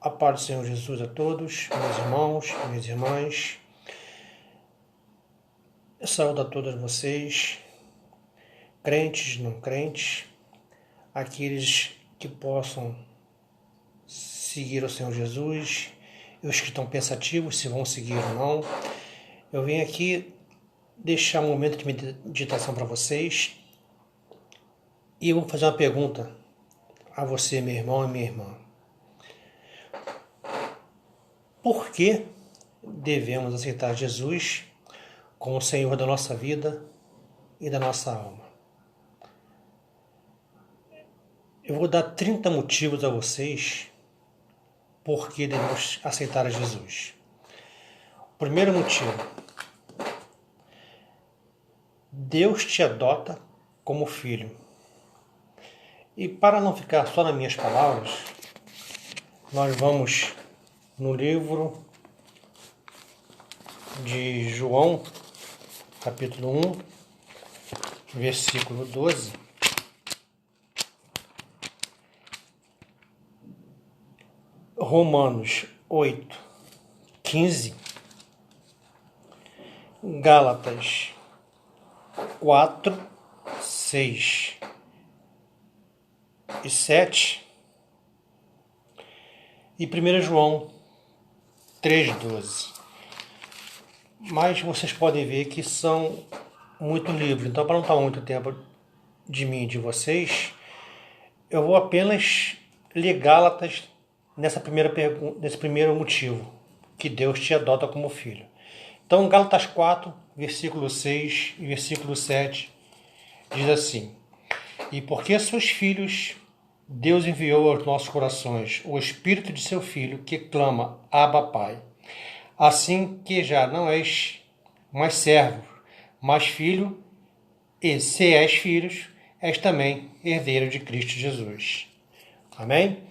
A paz do Senhor Jesus a todos, meus irmãos, minhas irmãs. Eu saúdo a todos vocês, crentes, não crentes, aqueles que possam seguir o Senhor Jesus e os que estão pensativos se vão seguir ou não. Eu vim aqui deixar um momento de meditação para vocês e eu vou fazer uma pergunta a você, meu irmão e minha irmã. Por que devemos aceitar Jesus como o Senhor da nossa vida e da nossa alma? Eu vou dar 30 motivos a vocês por que devemos aceitar a Jesus. O primeiro motivo: Deus te adota como filho. E para não ficar só nas minhas palavras, nós vamos no livro de João, capítulo 1, versículo 12. Romanos 8, 15. Gálatas 4, 6 e 7. E 1 João 3,12. Mas vocês podem ver que são muito livros. Então, para não tomar muito tempo de mim e de vocês, eu vou apenas ler Gálatas nesse primeiro motivo, que Deus te adota como filho. Então, Gálatas 4, versículo 6 e versículo 7, diz assim: E porque sois filhos, Deus enviou aos nossos corações o Espírito de seu Filho, que clama, Abba, Pai. Assim que já não és mais servo, mas filho, e se és filhos, és também herdeiro de Cristo Jesus. Amém?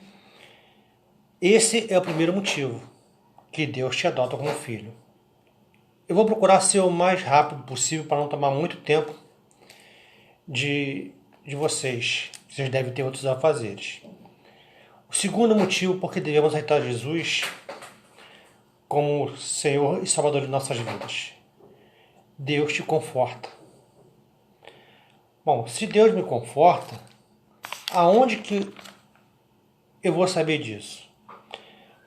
Esse é o primeiro motivo, que Deus te adota como filho. Eu vou procurar ser o mais rápido possível para não tomar muito tempo de vocês. Vocês devem ter outros afazeres. O segundo motivo por que devemos aceitar Jesus como Senhor e Salvador de nossas vidas: Deus te conforta. Bom, se Deus me conforta, aonde que eu vou saber disso?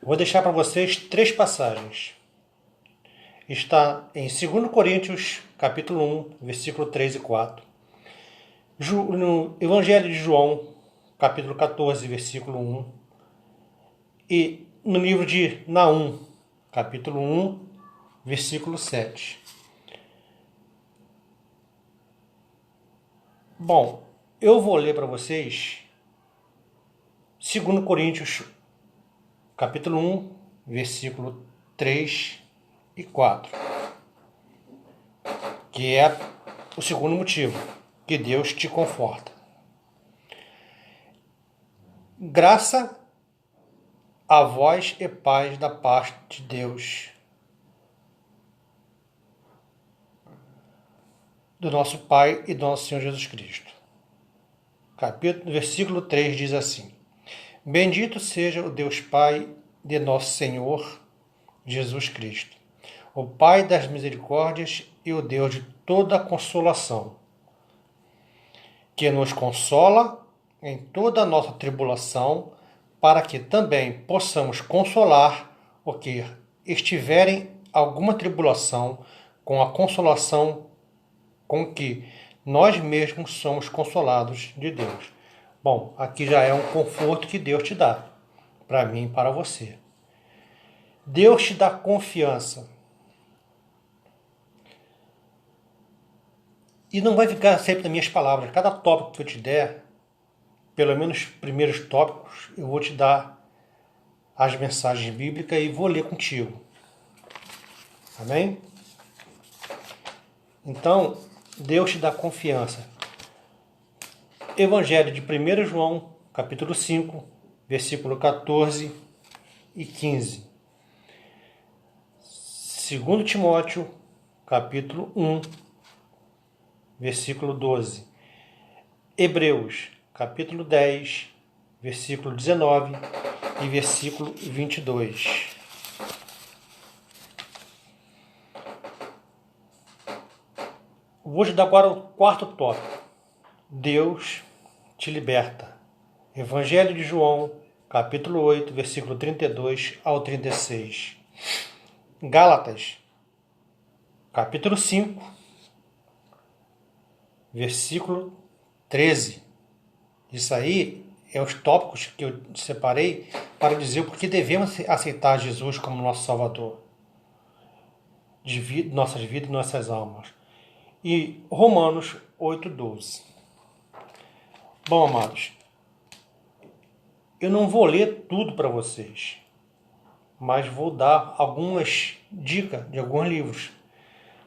Vou deixar para vocês 3 passagens. Está em 2 Coríntios, capítulo 1, versículo 3 e 4. No Evangelho de João, capítulo 14, versículo 1. E no livro de Naum, capítulo 1, versículo 7. Bom, eu vou ler para vocês 2 Coríntios, capítulo 1, versículo 3 e 4. Que é o segundo motivo, que Deus te conforta. Graça a vós e paz da parte de Deus, do nosso Pai e do nosso Senhor Jesus Cristo. Versículo 3 diz assim: Bendito seja o Deus Pai de nosso Senhor Jesus Cristo, o Pai das misericórdias e o Deus de toda a consolação, que nos consola em toda a nossa tribulação, para que também possamos consolar o que estiverem alguma tribulação com a consolação com que nós mesmos somos consolados de Deus. Bom, aqui já é um conforto que Deus te dá, para mim e para você. Deus te dá confiança. E não vai ficar sempre nas minhas palavras. Cada tópico que eu te der, pelo menos os primeiros tópicos, eu vou te dar as mensagens bíblicas e vou ler contigo. Amém? Então, Deus te dá confiança. Evangelho de 1 João, capítulo 5, versículo 14 e 15. 2 Timóteo, capítulo 1, versículo 12. Hebreus, capítulo 10, versículo 19 e versículo 22. Vou te dar agora o quarto tópico. Deus te liberta. Evangelho de João, capítulo 8, versículo 32 ao 36. Gálatas, capítulo 5, versículo 13. Isso aí é os tópicos que eu separei para dizer o porquê devemos aceitar Jesus como nosso Salvador de nossas vidas e nossas almas. E Romanos 8:12. Bom, amados, eu não vou ler tudo para vocês, mas vou dar algumas dicas de alguns livros.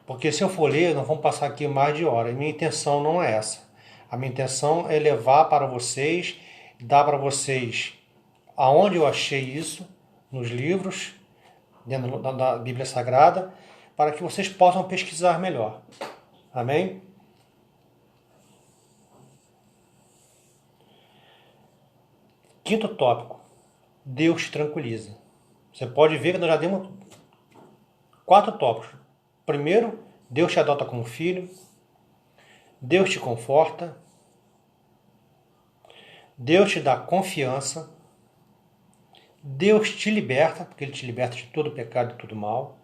Porque se eu for ler, nós vamos passar aqui mais de hora. E minha intenção não é essa. A minha intenção é levar para vocês, dar para vocês aonde eu achei isso, nos livros, dentro da Bíblia Sagrada, para que vocês possam pesquisar melhor. Amém? Quinto tópico. Deus te tranquiliza. Você pode ver que nós já demos 4 tópicos. Primeiro, Deus te adota como filho. Deus te conforta. Deus te dá confiança. Deus te liberta, porque Ele te liberta de todo pecado e todo mal.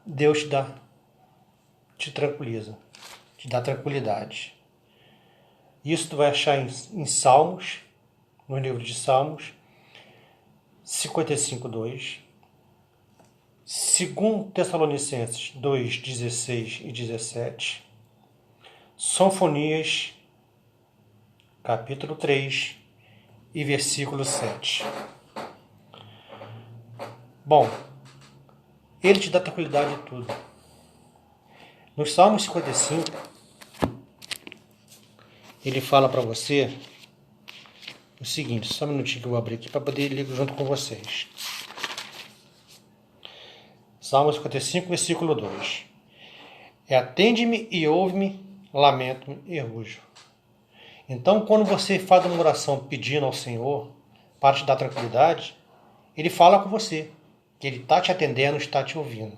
Deus te tranquiliza, te dá tranquilidade. Isso tu vai achar em Salmos, no livro de Salmos, 55:2, 2 Tessalonicenses 2:16 e 17, Sonfonias, capítulo 3 e versículo 7. Bom, Ele te dá tranquilidade de tudo. No Salmo 55, ele fala para você o seguinte, só um minutinho que eu vou abrir aqui para poder ler junto com vocês. Salmo 55, versículo 2. Atende-me e ouve-me, lamento e rujo. Então, quando você faz uma oração pedindo ao Senhor para te dar tranquilidade, Ele fala com você, que Ele está te atendendo, está te ouvindo.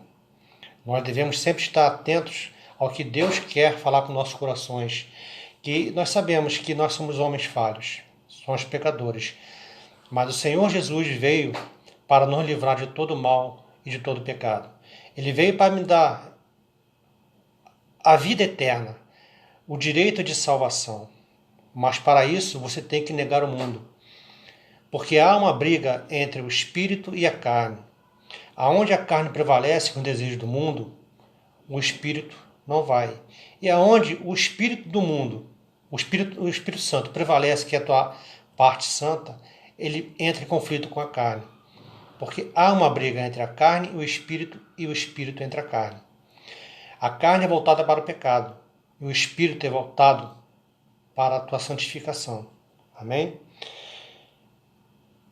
Nós devemos sempre estar atentos ao que Deus quer falar com nossos corações, que nós sabemos que nós somos homens falhos, somos pecadores, mas o Senhor Jesus veio para nos livrar de todo mal e de todo pecado. Ele veio para me dar a vida eterna, o direito de salvação, mas para isso você tem que negar o mundo, porque há uma briga entre o espírito e a carne. Aonde a carne prevalece com o desejo do mundo, o espírito não vai. E aonde o espírito do mundo, o Espírito Santo prevalece, que é a tua parte santa, ele entra em conflito com a carne. Porque há uma briga entre a carne e o espírito entre a carne. A carne é voltada para o pecado e o espírito é voltado para a tua santificação. Amém?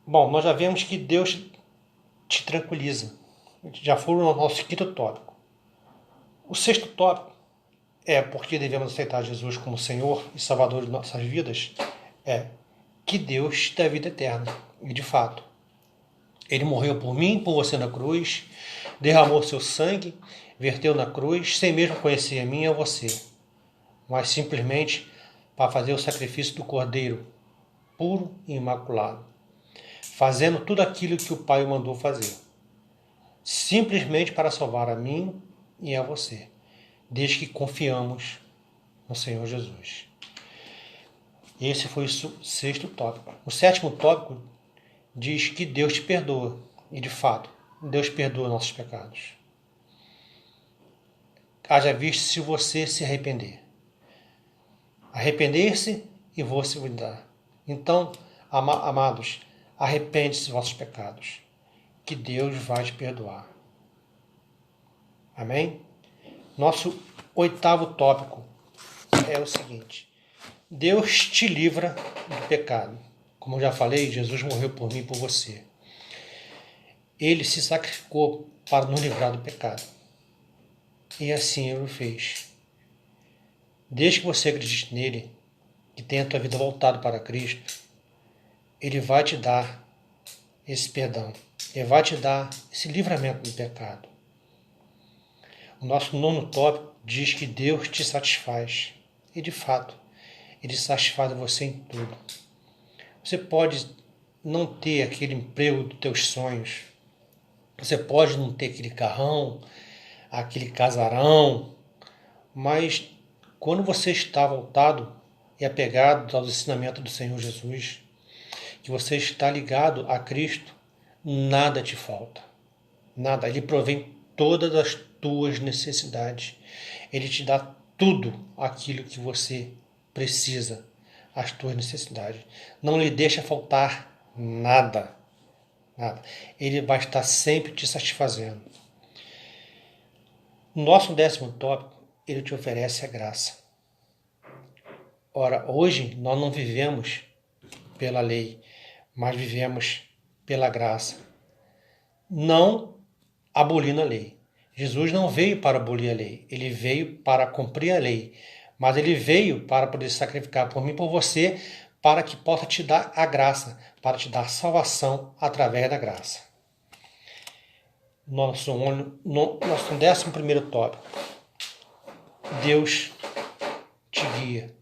Bom, nós já vemos que Deus te tranquiliza. Já foi o nosso quinto tópico. O sexto tópico é porque devemos aceitar Jesus como Senhor e Salvador de nossas vidas, é que Deus te dá vida eterna. E de fato, Ele morreu por mim, por você na cruz, derramou seu sangue, verteu na cruz, sem mesmo conhecer a mim e a você, mas simplesmente para fazer o sacrifício do Cordeiro, puro e imaculado, fazendo tudo aquilo que o Pai o mandou fazer, simplesmente para salvar a mim e a você, desde que confiamos no Senhor Jesus. Esse foi o sexto tópico. O sétimo tópico diz que Deus te perdoa. E de fato, Deus perdoa nossos pecados. Haja visto se você se arrepender. Arrepender-se e vou-se cuidar. Então, amados, arrepende-se dos vossos pecados, que Deus vai te perdoar. Amém? Nosso oitavo tópico é o seguinte: Deus te livra do pecado. Como eu já falei, Jesus morreu por mim e por você. Ele se sacrificou para nos livrar do pecado. E assim Ele o fez. Desde que você acredite nele, que tenha a tua vida voltada para Cristo, Ele vai te dar esse perdão. Ele vai te dar esse livramento do pecado. O nosso 9º tópico diz que Deus te satisfaz. E de fato, Ele satisfaz você em tudo. Você pode não ter aquele emprego dos teus sonhos. Você pode não ter aquele carrão, aquele casarão. Mas quando você está voltado e apegado aos ensinamentos do Senhor Jesus, que você está ligado a Cristo, nada te falta. Nada. Ele provém todas as tuas necessidades. Ele te dá tudo aquilo que você precisa, as tuas necessidades. Não lhe deixa faltar nada. Nada. Ele vai estar sempre te satisfazendo. No nosso 10º tópico, ele te oferece a graça. Ora, hoje nós não vivemos pela lei, mas vivemos pela graça. Não abolindo a lei. Jesus não veio para abolir a lei, ele veio para cumprir a lei, mas ele veio para poder sacrificar por mim e por você, para que possa te dar a graça, para te dar salvação através da graça. Nosso 11º tópico. Deus te guia.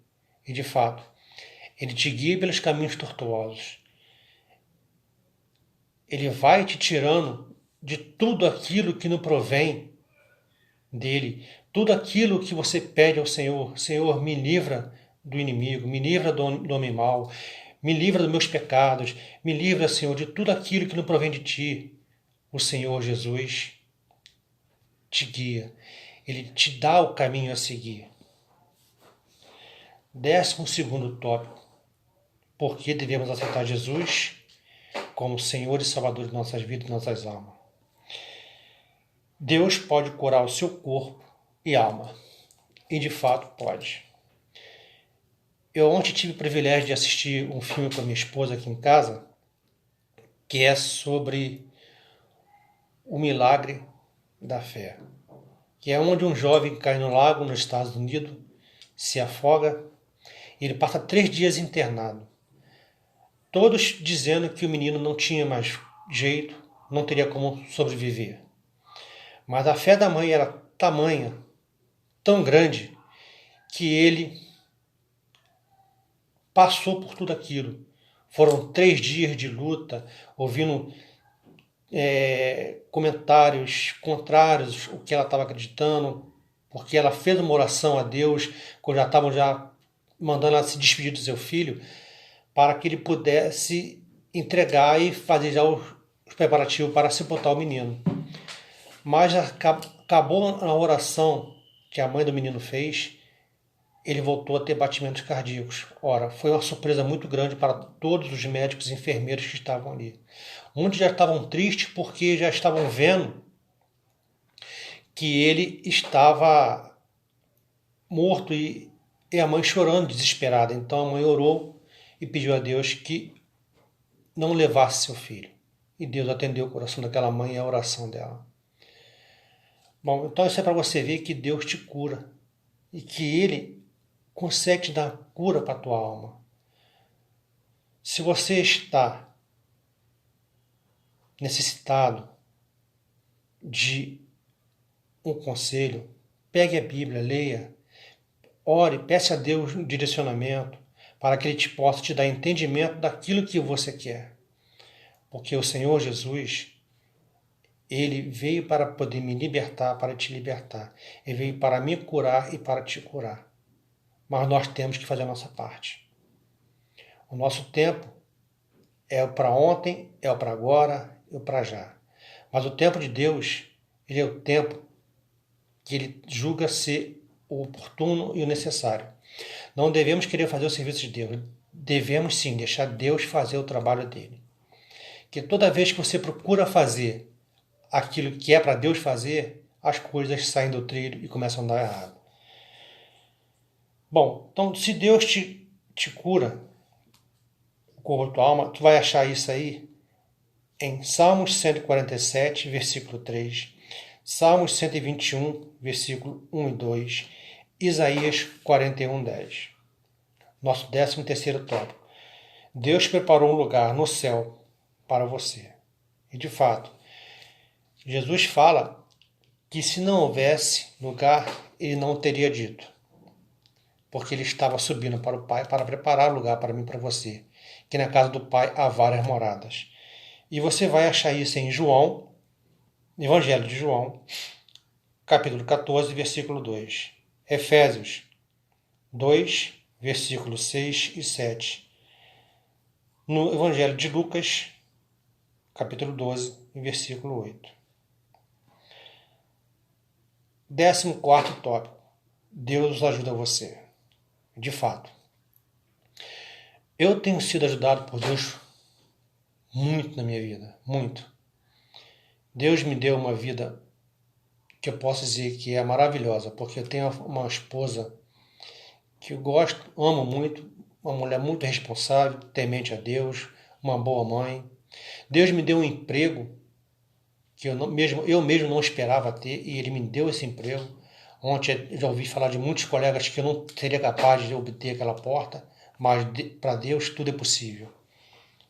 E de fato, Ele te guia pelos caminhos tortuosos. Ele vai te tirando de tudo aquilo que não provém dele, tudo aquilo que você pede ao Senhor. Senhor, me livra do inimigo, me livra do homem mau, me livra dos meus pecados, me livra, Senhor, de tudo aquilo que não provém de ti. O Senhor Jesus te guia, Ele te dá o caminho a seguir. 12º tópico. Por que devemos aceitar Jesus como Senhor e Salvador de nossas vidas e nossas almas? Deus pode curar o seu corpo e alma. E de fato pode. Eu ontem tive o privilégio de assistir um filme com a minha esposa aqui em casa, que é sobre o milagre da fé. Que é onde um jovem cai no lago nos Estados Unidos, se afoga, e ele passa 3 dias internado. Todos dizendo que o menino não tinha mais jeito, não teria como sobreviver. Mas a fé da mãe era tamanha, tão grande, que ele passou por tudo aquilo. Foram 3 dias de luta, ouvindo comentários contrários ao que ela estava acreditando, porque ela fez uma oração a Deus, quando já estavam mandando ela se despedir do seu filho, para que ele pudesse entregar e fazer já os preparativos para sepultar o menino. Mas acabou a oração que a mãe do menino fez, ele voltou a ter batimentos cardíacos. Ora, foi uma surpresa muito grande para todos os médicos e enfermeiros que estavam ali. Muitos já estavam tristes porque já estavam vendo que ele estava morto e a mãe chorando desesperada. Então a mãe orou e pediu a Deus que não levasse seu filho. E Deus atendeu o coração daquela mãe e a oração dela. Bom, então isso é para você ver que Deus te cura e que Ele consegue te dar cura para a tua alma. Se você está necessitado de um conselho, pegue a Bíblia, leia, ore, peça a Deus um direcionamento para que Ele possa te dar entendimento daquilo que você quer. Porque o Senhor Jesus, Ele veio para poder me libertar, para te libertar. Ele veio para me curar e para te curar. Mas nós temos que fazer a nossa parte. O nosso tempo é o para ontem, é o para agora, é o para já. Mas o tempo de Deus, ele é o tempo que Ele julga ser o oportuno e o necessário. Não devemos querer fazer o serviço de Deus. Devemos sim deixar Deus fazer o trabalho dele. Que toda vez que você procura fazer aquilo que é para Deus fazer, as coisas saem do trilho e começam a dar errado. Bom, então se Deus te cura o corpo da tua alma, tu vai achar isso aí em Salmos 147, versículo 3, Salmos 121, versículo 1 e 2, Isaías 41, 10. Nosso 13º tópico. Deus preparou um lugar no céu para você. E de fato, Jesus fala que se não houvesse lugar, ele não teria dito. Porque ele estava subindo para o Pai para preparar lugar para mim e para você. Que na casa do Pai há várias moradas. E você vai achar isso em João, Evangelho de João, capítulo 14, versículo 2. Efésios 2, versículos 6 e 7. No Evangelho de Lucas, capítulo 12, versículo 8. 14º tópico. Deus ajuda você. De fato. Eu tenho sido ajudado por Deus muito na minha vida. Muito. Deus me deu uma vida que eu posso dizer que é maravilhosa, porque eu tenho uma esposa que eu gosto, amo muito, uma mulher muito responsável, temente a Deus, uma boa mãe. Deus me deu um emprego que eu mesmo não esperava ter, e Ele me deu esse emprego. Ontem eu já ouvi falar de muitos colegas que eu não seria capaz de obter aquela porta, mas para Deus tudo é possível.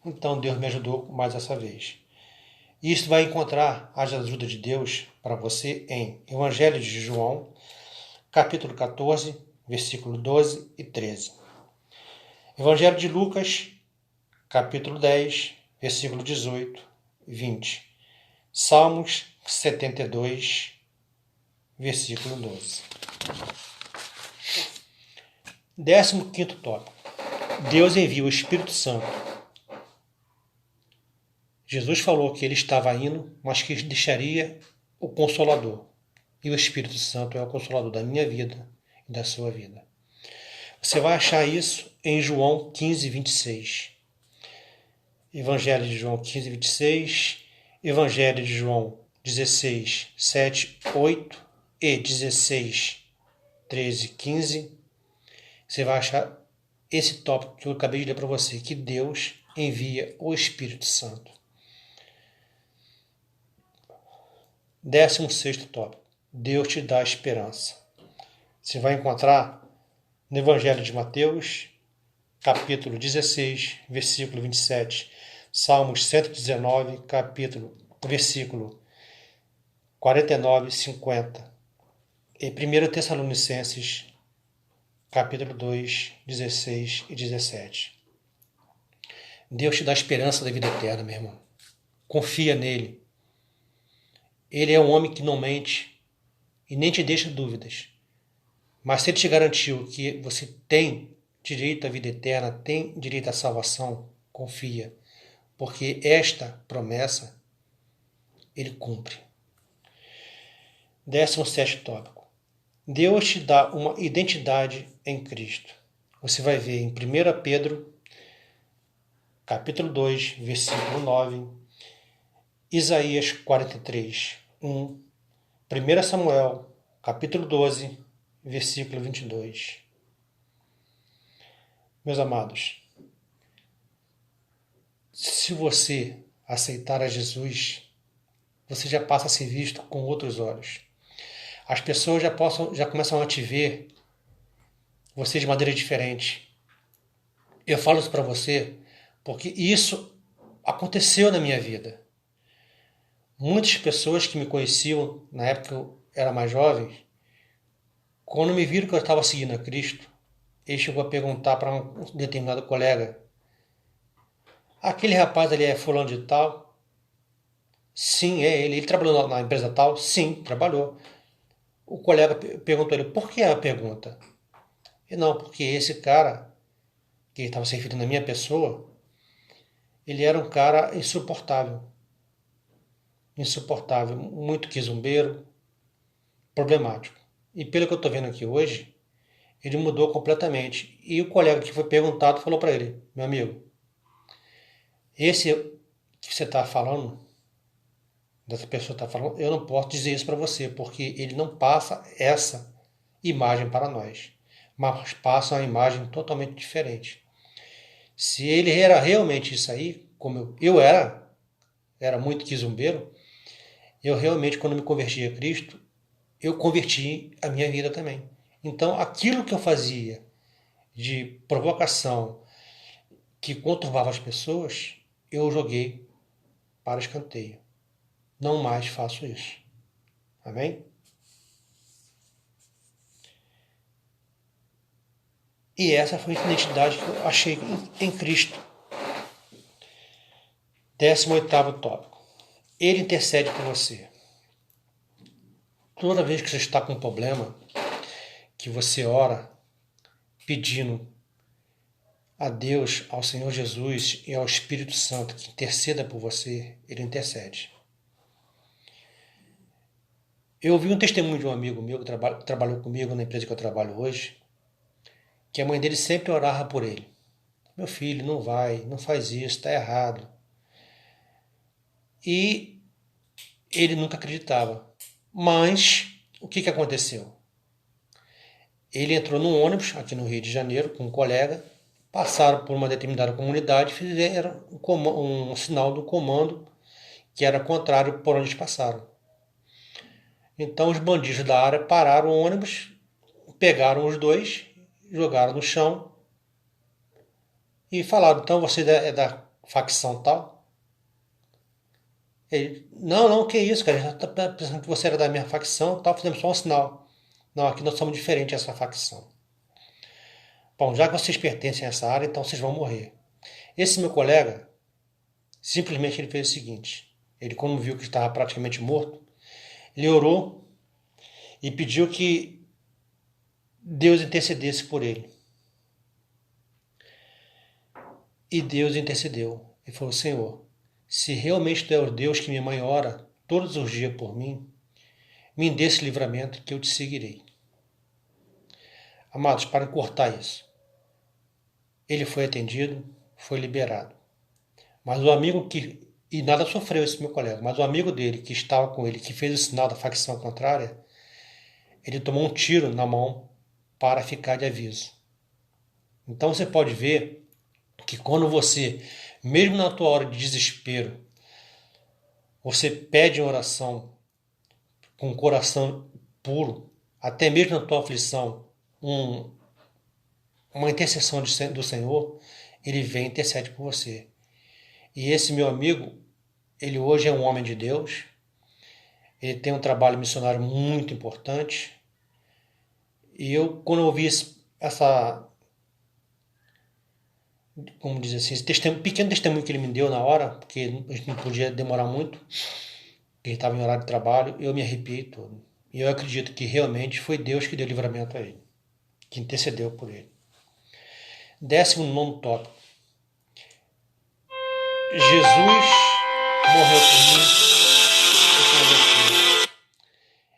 Então Deus me ajudou mais essa vez. E isso vai encontrar a ajuda de Deus para você em Evangelho de João, capítulo 14, versículo 12 e 13. Evangelho de Lucas, capítulo 10, versículo 18 e 20. Salmos 72, versículo 12. 15º tópico. Deus envia o Espírito Santo. Jesus falou que ele estava indo, mas que deixaria o Consolador. E o Espírito Santo é o Consolador da minha vida e da sua vida. Você vai achar isso em João 15, 26. Evangelho de João 15, 26. Evangelho de João 16, 7, 8 e 16, 13, 15. Você vai achar esse tópico que eu acabei de ler para você, que Deus envia o Espírito Santo. 16º tópico. Deus te dá esperança. Você vai encontrar no Evangelho de Mateus, capítulo 16, versículo 27, Salmos 119, versículo 49 e 50, e 1 Tessalonicenses, capítulo 2, 16 e 17. Deus te dá esperança da vida eterna, meu irmão. Confia nele. Ele é um homem que não mente e nem te deixa dúvidas. Mas se ele te garantiu que você tem direito à vida eterna, tem direito à salvação, confia. Porque esta promessa, ele cumpre. 17º tópico. Deus te dá uma identidade em Cristo. Você vai ver em 1 Pedro, capítulo 2, versículo 9, Isaías 43, 1, 1 Samuel, capítulo 12, versículo 22. Meus amados, se você aceitar a Jesus, você já passa a ser visto com outros olhos. As pessoas já começam a te ver você de maneira diferente. Eu falo isso para você porque isso aconteceu na minha vida. Muitas pessoas que me conheciam na época que eu era mais jovem, quando me viram que eu estava seguindo a Cristo, ele chegou a perguntar para um determinado colega: aquele rapaz ali é fulano de tal? Sim, é ele. Ele trabalhou na empresa tal? Sim, trabalhou. O colega perguntou a ele: por que a pergunta? E não, porque esse cara, que estava se referindo à minha pessoa, ele era um cara insuportável. Insuportável, muito quizumbeiro, problemático. E pelo que eu estou vendo aqui hoje, ele mudou completamente. E o colega que foi perguntado falou para ele: meu amigo, esse que você está falando, dessa pessoa está falando, eu não posso dizer isso para você, porque ele não passa essa imagem para nós, mas passa uma imagem totalmente diferente. Se ele era realmente isso aí, como eu era muito quizumbeiro, eu realmente, quando me converti a Cristo, eu converti a minha vida também. Então, aquilo que eu fazia de provocação que conturbava as pessoas, eu joguei para escanteio. Não mais faço isso. Amém? E essa foi a identidade que eu achei em Cristo. 18º tópico. Ele intercede por você. Toda vez que você está com um problema, que você ora pedindo a Deus, ao Senhor Jesus e ao Espírito Santo que interceda por você, ele intercede. Eu ouvi um testemunho de um amigo meu que trabalhou comigo na empresa que eu trabalho hoje, que a mãe dele sempre orava por ele. Meu filho, não vai, não faz isso, está errado. E ele nunca acreditava. Mas o que aconteceu? Ele entrou num ônibus aqui no Rio de Janeiro com um colega, passaram por uma determinada comunidade e fizeram um sinal do comando que era contrário por onde eles passaram. Então os bandidos da área pararam o ônibus, pegaram os dois, jogaram no chão e falaram: então você é da facção tal? Ele: não, que isso, cara, a gente tá pensando que você era da minha facção, tal, fizemos só um sinal. Não, aqui nós somos diferentes dessa facção. Bom, já que vocês pertencem a essa área, então vocês vão morrer. Esse meu colega, simplesmente ele fez o seguinte: ele, como viu que estava praticamente morto, ele orou e pediu que Deus intercedesse por ele. E Deus intercedeu. Ele falou: Senhor, se realmente tu é o Deus que minha mãe ora todos os dias por mim, me dê esse livramento que eu te seguirei. Amados, para cortar isso, ele foi atendido, foi liberado. Mas o amigo que... E nada sofreu esse meu colega, mas o amigo dele que estava com ele, que fez o sinal da facção contrária, ele tomou um tiro na mão para ficar de aviso. Então você pode ver que quando você, mesmo na tua hora de desespero, você pede uma oração com o coração puro, até mesmo na tua aflição, uma intercessão do Senhor, ele vem e intercede por você. E esse meu amigo, ele hoje é um homem de Deus, ele tem um trabalho missionário muito importante. E eu, quando eu ouvi como dizer assim, esse pequeno testemunho que ele me deu na hora, porque a gente não podia demorar muito, ele estava em horário de trabalho, eu me arrepiei todo. E eu acredito que realmente foi Deus que deu livramento a ele, que intercedeu por ele. 19º tópico. Jesus morreu por mim e por você.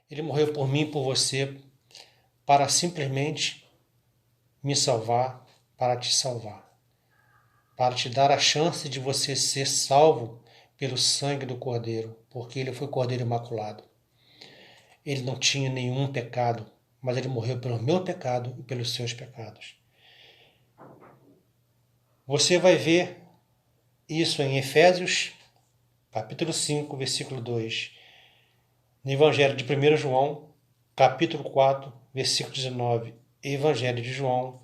Ele morreu por mim e por você para simplesmente me salvar, para te salvar. Para te dar a chance de você ser salvo pelo sangue do Cordeiro, porque ele foi Cordeiro imaculado. Ele não tinha nenhum pecado, mas ele morreu pelo meu pecado e pelos seus pecados. Você vai ver isso em Efésios, capítulo 5, versículo 2. No Evangelho de 1 João, capítulo 4, versículo 19. Evangelho de João,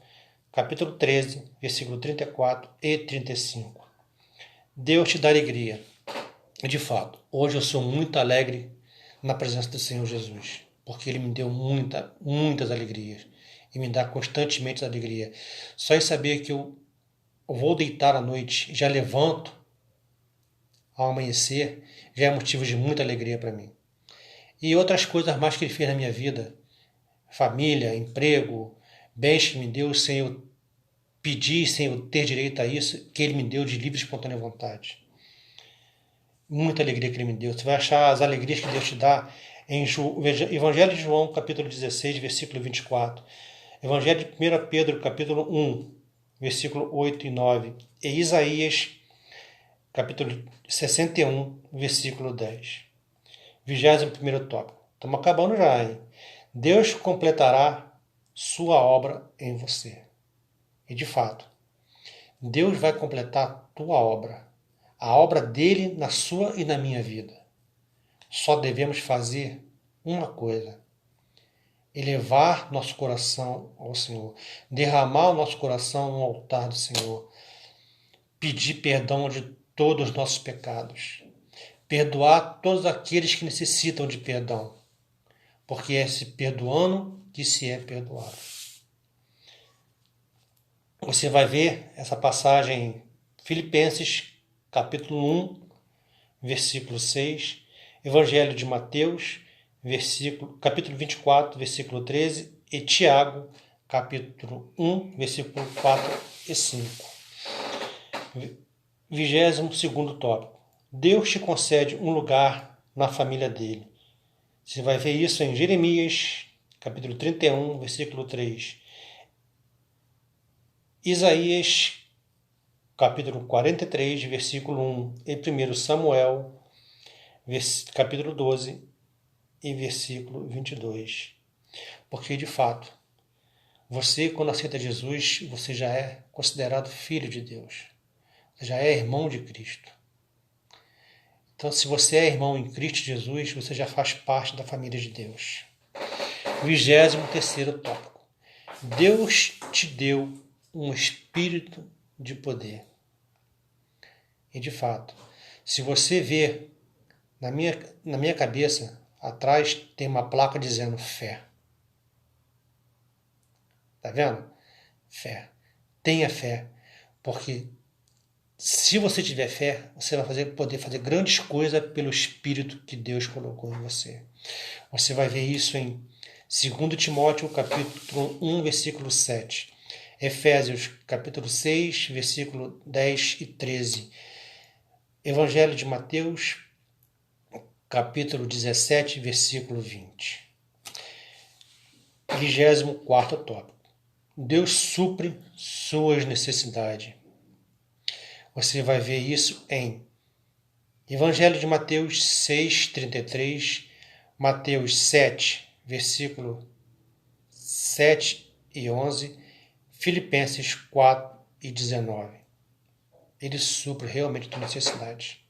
capítulo 13, versículo 34 e 35. Deus te dá alegria. De fato, hoje eu sou muito alegre na presença do Senhor Jesus, porque Ele me deu muitas alegrias e me dá constantemente alegria. Só em saber que eu vou deitar à noite e já levanto ao amanhecer, já é motivo de muita alegria para mim. E outras coisas mais que Ele fez na minha vida, família, emprego, bens que me deu sem eu pedir, sem eu ter direito a isso, que Ele me deu de livre e espontânea vontade. Muita alegria que Ele me deu. Você vai achar as alegrias que Deus te dá em Evangelho de João, capítulo 16, versículo 24. Evangelho de 1 Pedro, capítulo 1, versículo 8 e 9. E Isaías, capítulo 61, versículo 10. 21º tópico. Estamos acabando já, hein? Deus completará sua obra em você. E de fato, Deus vai completar a tua obra. A obra dele na sua e na minha vida. Só devemos fazer uma coisa: elevar nosso coração ao Senhor, derramar o nosso coração no altar do Senhor, pedir perdão de todos os nossos pecados, perdoar todos aqueles que necessitam de perdão, porque é se perdoando que se é perdoado. Você vai ver essa passagem em Filipenses, capítulo 1, versículo 6, Evangelho de Mateus, capítulo 24, versículo 13, e Tiago, capítulo 1, versículo 4 e 5. 22º tópico. Deus te concede um lugar na família dele. Você vai ver isso em Jeremias, capítulo 31, versículo 3. Isaías, capítulo 43, versículo 1. E 1 Samuel, capítulo 12 e versículo 22. Porque, de fato, você, quando aceita Jesus, você já é considerado filho de Deus. Você já é irmão de Cristo. Então, se você é irmão em Cristo Jesus, você já faz parte da família de Deus. 23º tópico. Deus te deu um espírito de poder. E, de fato, se você ver na minha cabeça, atrás tem uma placa dizendo fé. Tá vendo? Fé. Tenha fé. Porque se você tiver fé, você vai poder fazer grandes coisas pelo Espírito que Deus colocou em você. Você vai ver isso em 2 Timóteo, capítulo 1, versículo 7. Efésios, capítulo 6, versículo 10 e 13. Evangelho de Mateus, capítulo 17, versículo 20. 24º tópico. Deus supre suas necessidades. Você vai ver isso em Evangelho de Mateus 6, 33, Mateus 7, versículo 7 e 11, Filipenses 4 e 19. Ele supre realmente a tua necessidade.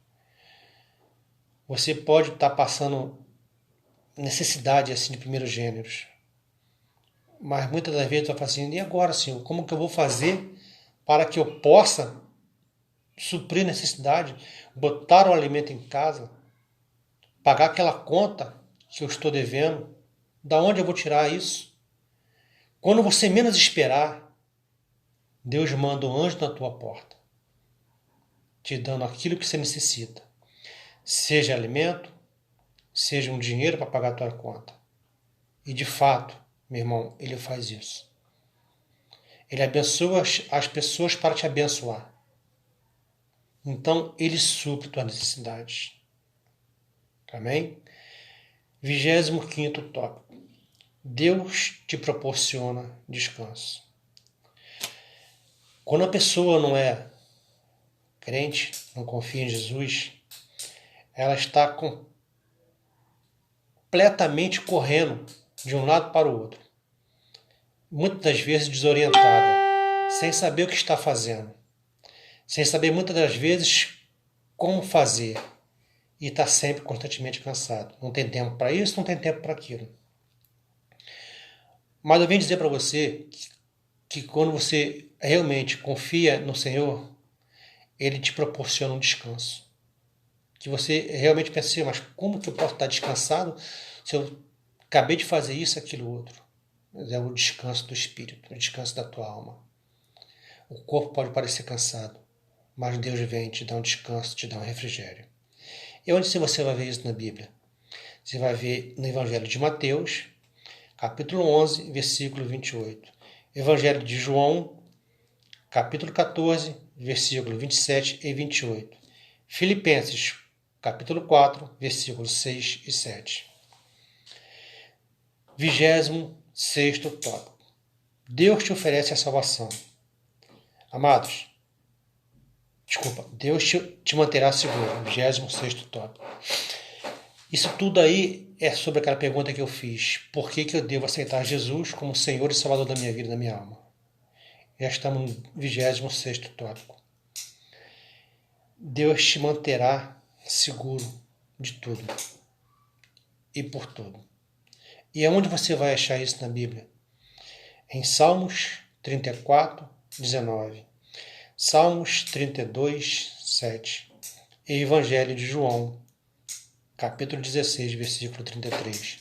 Você pode estar passando necessidade assim de primeiros gêneros, mas muitas das vezes tu vai falar assim, e agora, Senhor, como que eu vou fazer para que eu possa suprir necessidade, botar o alimento em casa, pagar aquela conta que eu estou devendo? Da onde eu vou tirar isso? Quando você menos esperar, Deus manda um anjo na tua porta, te dando aquilo que você necessita. Seja alimento, seja um dinheiro para pagar a tua conta. E de fato, meu irmão, ele faz isso. Ele abençoa as pessoas para te abençoar. Então, ele supre tuas necessidades. Amém? 25º tópico. Deus te proporciona descanso. Quando a pessoa não é crente, não confia em Jesus, ela está completamente correndo de um lado para o outro. Muitas das vezes desorientada, sem saber o que está fazendo, sem saber muitas das vezes como fazer, e está sempre constantemente cansado. Não tem tempo para isso, não tem tempo para aquilo. Mas eu venho dizer para você que quando você realmente confia no Senhor, Ele te proporciona um descanso. Que você realmente pensa assim, mas como que eu posso estar descansado se eu acabei de fazer isso, aquilo, outro? É o descanso do espírito, o descanso da tua alma. O corpo pode parecer cansado, mas Deus vem te dar um descanso, te dar um refrigério. E onde você vai ver isso na Bíblia? Você vai ver no Evangelho de Mateus, capítulo 11, versículo 28. Evangelho de João, capítulo 14, versículo 27 e 28. Filipenses, capítulo 4, versículos 6 e 7. 26º tópico. Deus te oferece a salvação. Amados, Deus te manterá seguro. 26º tópico. Isso tudo aí é sobre aquela pergunta que eu fiz. Por que eu devo aceitar Jesus como Senhor e Salvador da minha vida e da minha alma? Já estamos no 26º tópico. Deus te manterá seguro de tudo e por tudo. E aonde você vai achar isso na Bíblia? Em Salmos 34, 19. Salmos 32, 7. E Evangelho de João, capítulo 16, versículo 33.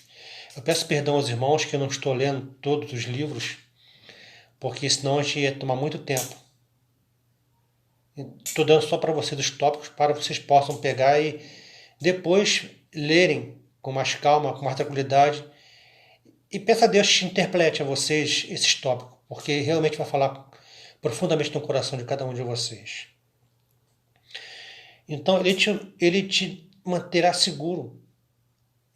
Eu peço perdão aos irmãos que eu não estou lendo todos os livros, porque senão a gente ia tomar muito tempo. Estou dando só para vocês os tópicos, para vocês possam pegar e depois lerem com mais calma, com mais tranquilidade. E peça a Deus que interprete a vocês esses tópicos, porque realmente vai falar profundamente no coração de cada um de vocês. Então ele te manterá seguro.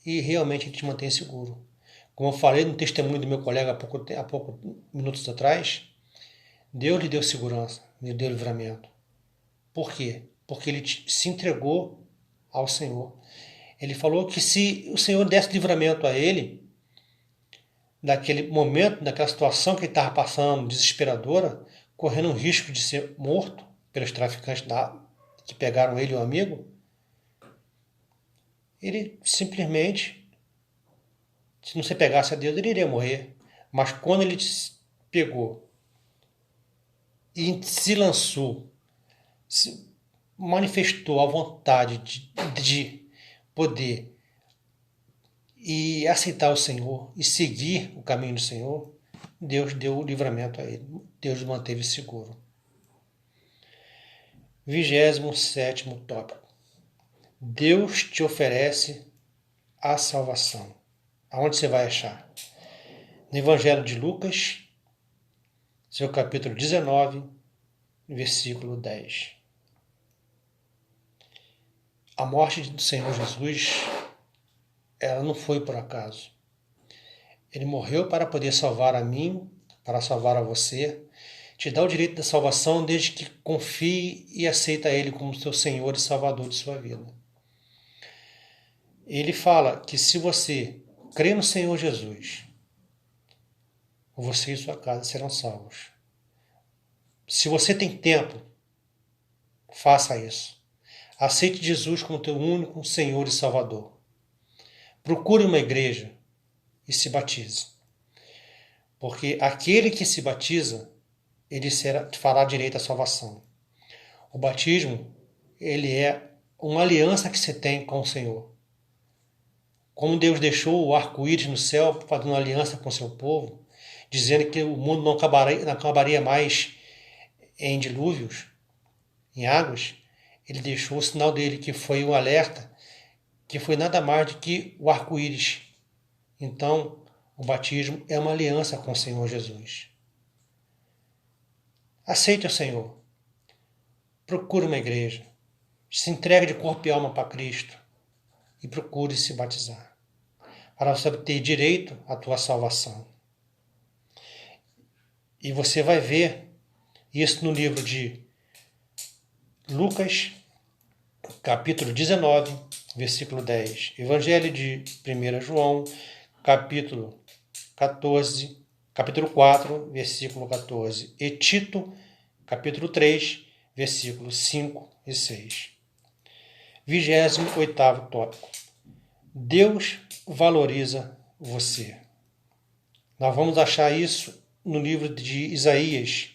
E realmente ele te mantém seguro. Como eu falei no testemunho do meu colega há poucos minutos atrás, Deus lhe deu segurança, lhe deu livramento. Por quê? Porque ele se entregou ao Senhor. Ele falou que se o Senhor desse livramento a ele, naquele momento, naquela situação que ele estava passando, desesperadora, correndo o risco de ser morto pelos traficantes que pegaram ele e o amigo, ele simplesmente, se não se pegasse a Deus, ele iria morrer. Mas quando ele pegou e se lançou, se manifestou a vontade de poder e aceitar o Senhor e seguir o caminho do Senhor, Deus deu o livramento a ele. Deus o manteve seguro. 27º tópico. Deus te oferece a salvação. Aonde você vai achar? No Evangelho de Lucas, seu capítulo 19, versículo 10. A morte do Senhor Jesus, ela não foi por acaso. Ele morreu para poder salvar a mim, para salvar a você, te dá o direito da salvação desde que confie e aceita Ele como seu Senhor e Salvador de sua vida. Ele fala que se você crê no Senhor Jesus, você e sua casa serão salvos. Se você tem tempo, faça isso. Aceite Jesus como teu único Senhor e Salvador. Procure uma igreja e se batize. Porque aquele que se batiza, ele fará direito à salvação. O batismo, ele é uma aliança que você tem com o Senhor. Como Deus deixou o arco-íris no céu, fazendo uma aliança com o seu povo, dizendo que o mundo não acabaria mais em dilúvios, em águas, ele deixou o sinal dele, que foi um alerta, que foi nada mais do que o arco-íris. Então, o batismo é uma aliança com o Senhor Jesus. Aceite o Senhor. Procure uma igreja. Se entregue de corpo e alma para Cristo. E procure se batizar, para você ter direito à tua salvação. E você vai ver isso no livro de Lucas, capítulo 19, versículo 10. Evangelho de 1 João, capítulo 4, versículo 14. E Tito, capítulo 3, versículos 5 e 6. 28º tópico. Deus valoriza você. Nós vamos achar isso no livro de Isaías,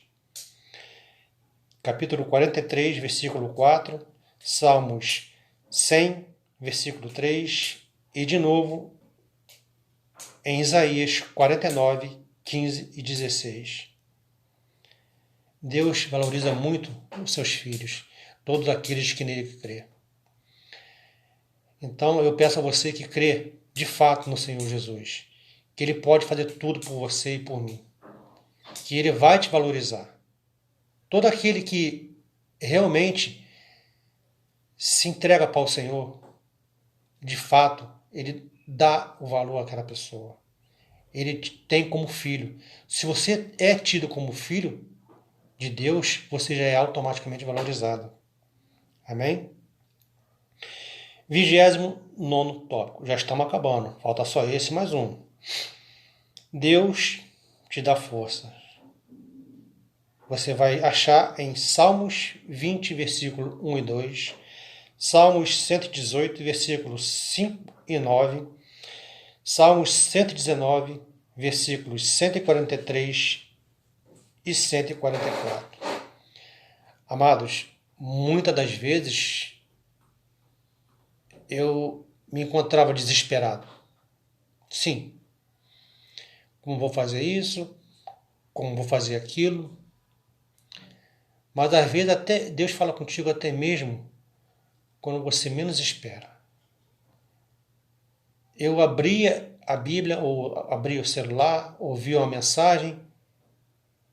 capítulo 43, versículo 4, Salmos 100, versículo 3, e de novo em Isaías 49, 15 e 16. Deus valoriza muito os seus filhos, todos aqueles que nele crê. Então eu peço a você que crê de fato no Senhor Jesus, que Ele pode fazer tudo por você e por mim, que Ele vai te valorizar. Todo aquele que realmente se entrega para o Senhor, de fato, Ele dá o valor àquela pessoa. Ele te tem como filho. Se você é tido como filho de Deus, você já é automaticamente valorizado. Amém? 29º tópico. Já estamos acabando. Falta só esse mais um. Deus te dá força. Você vai achar em Salmos 20, versículo 1 e 2. Salmos 118, versículos 5 e 9. Salmos 119, versículos 143 e 144. Amados, muitas das vezes eu me encontrava desesperado. Sim. Como vou fazer isso? Como vou fazer aquilo? Mas às vezes até Deus fala contigo até mesmo quando você menos espera. Eu abria a Bíblia, ou abria o celular, ouvia uma mensagem,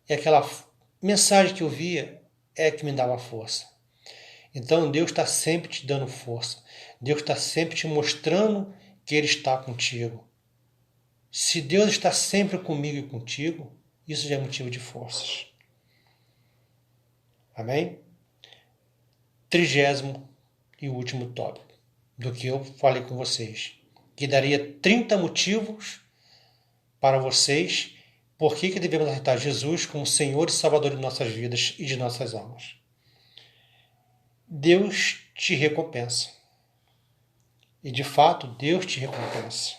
e aquela mensagem que eu via é que me dava força. Então Deus está sempre te dando força. Deus está sempre te mostrando que Ele está contigo. Se Deus está sempre comigo e contigo, isso já é motivo de forças. Amém? 30º e último tópico do que eu falei com vocês, que daria 30 motivos para vocês por que devemos aceitar Jesus como Senhor e Salvador de nossas vidas e de nossas almas. Deus te recompensa. E de fato, Deus te recompensa.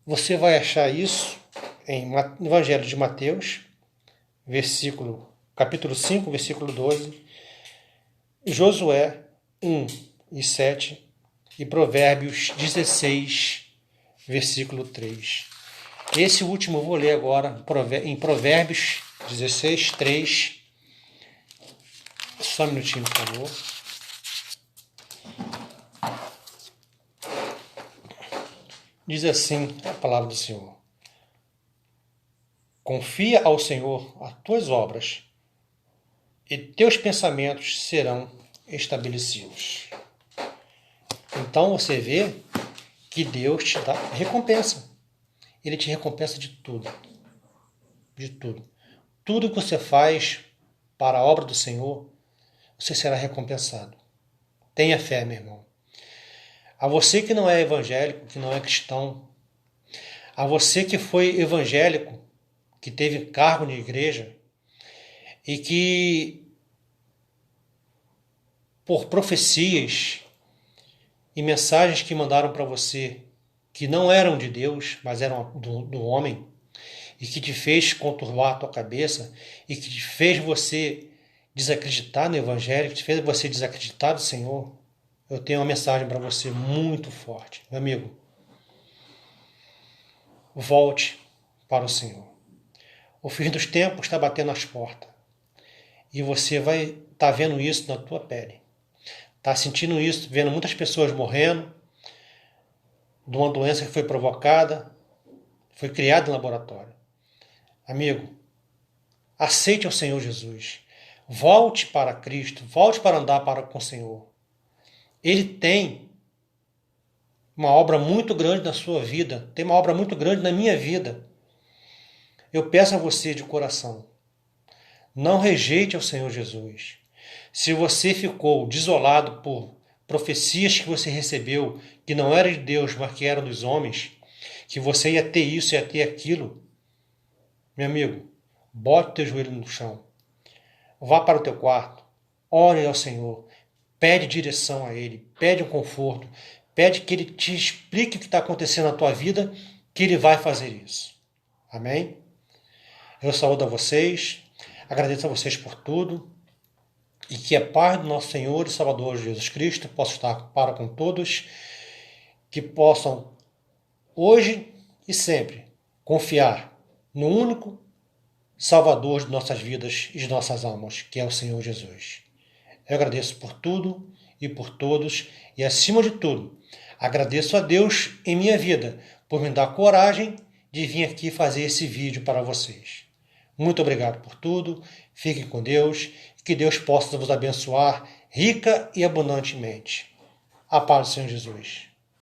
Você vai achar isso em Evangelho de Mateus, capítulo 5, versículo 12, Josué 1 e 7 e Provérbios 16, versículo 3. Esse último eu vou ler agora em Provérbios 16, 3. Só um minutinho, por favor. Diz assim a palavra do Senhor: confia ao Senhor as tuas obras, e teus pensamentos serão estabelecidos. Então você vê que Deus te dá recompensa. Ele te recompensa de tudo. De tudo. Tudo que você faz para a obra do Senhor, você será recompensado. Tenha fé, meu irmão. A você que não é evangélico, que não é cristão, a você que foi evangélico, que teve cargo na igreja e que, por profecias e mensagens que mandaram para você, que não eram de Deus, mas eram do homem, e que te fez conturbar a tua cabeça, e que te fez você desacreditar no Evangelho, que te fez você desacreditar do Senhor, eu tenho uma mensagem para você muito forte. Meu amigo, volte para o Senhor. O fim dos tempos está batendo as portas. E você vai estar vendo isso na tua pele. Está sentindo isso, vendo muitas pessoas morrendo de uma doença que foi provocada, foi criada em laboratório. Amigo, aceite o Senhor Jesus. Volte para Cristo, volte para andar com o Senhor. Ele tem uma obra muito grande na sua vida, tem uma obra muito grande na minha vida. Eu peço a você de coração, não rejeite ao Senhor Jesus. Se você ficou desolado por profecias que você recebeu, que não eram de Deus, mas que eram dos homens, que você ia ter isso, ia ter aquilo, meu amigo, bote o teu joelho no chão, vá para o teu quarto, ore ao Senhor, pede direção a Ele, pede um conforto, pede que Ele te explique o que está acontecendo na tua vida, que Ele vai fazer isso. Amém? Eu saúdo a vocês, agradeço a vocês por tudo, e que a paz do nosso Senhor e Salvador Jesus Cristo possa estar para com todos, que possam hoje e sempre confiar no único Salvador de nossas vidas e de nossas almas, que é o Senhor Jesus. Eu agradeço por tudo e por todos, e acima de tudo, agradeço a Deus em minha vida por me dar coragem de vir aqui fazer esse vídeo para vocês. Muito obrigado por tudo, fiquem com Deus, que Deus possa vos abençoar rica e abundantemente. A paz do Senhor Jesus.